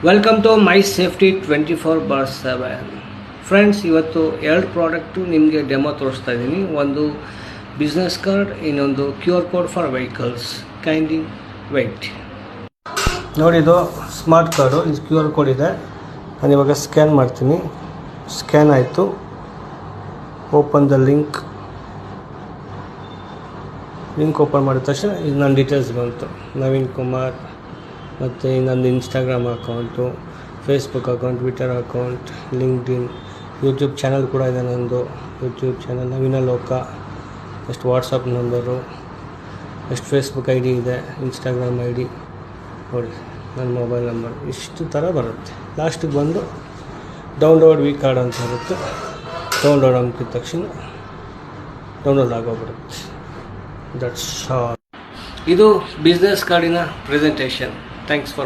Welcome to my safety 24/7. Friends, ಇವತ್ತು ಎರಡು product ನಿಮಗೆ ಡೆಮೋ ತೋರಿಸ್ತಾ ಇದ್ದೀನಿ. ಒಂದು ಬಿಸ್ನೆಸ್ ಕಾರ್ಡ್, ಇನ್ನೊಂದು QR code for vehicles. Kindly wait. ನೋಡಿ, ಇದು ಸ್ಮಾರ್ಟ್ ಕಾರ್ಡು, ಇದು QR ಕೋಡ್ ಇದೆ. ನಾನು ಇವಾಗ ಸ್ಕ್ಯಾನ್ ಮಾಡ್ತೀನಿ. ಸ್ಕ್ಯಾನ್ ಆಯಿತು. ಓಪನ್ ದ ಲಿಂಕ್ ಓಪನ್ ಮಾಡಿದ ತಕ್ಷಣ ಇದು ನನ್ನ ಡೀಟೇಲ್ಸ್ ಬಂತು. ನವೀನ್ ಕುಮಾರ್, ಮತ್ತು ಇನ್ನೊಂದು Instagram account, Facebook account, Twitter account, LinkedIn, YouTube channel ಕೂಡ ಇದೆ ನಂದು. ಯೂಟ್ಯೂಬ್ ಚಾನಲ್ ನವೀನ ಲೋಕ. ಎಷ್ಟು ವಾಟ್ಸಪ್ ನಂಬರು, ಎಷ್ಟು ಫೇಸ್ಬುಕ್ ID ಇದೆ, ಇನ್ಸ್ಟಾಗ್ರಾಮ್ ID ನೋಡಿ, ನನ್ನ ಮೊಬೈಲ್ ನಂಬರ್, ಇಷ್ಟು ಥರ ಬರುತ್ತೆ. ಲಾಸ್ಟಿಗೆ ಬಂದು ಡೌನ್ಲೋಡ್ ವಿ ಕಾರ್ಡ್ ಅಂತ ಇರುತ್ತೆ. ಡೌನ್ಲೋಡ್ ಅಂಕಿದ ತಕ್ಷಣ ಡೌನ್ಲೋಡ್ ಆಗೋಗ್ಬಿಡುತ್ತೆ. That's all. ಇದು ಬಿಸ್ನೆಸ್ ಕಾರ್ಡಿನ ಪ್ರೆಸೆಂಟೇಷನ್. Thanks for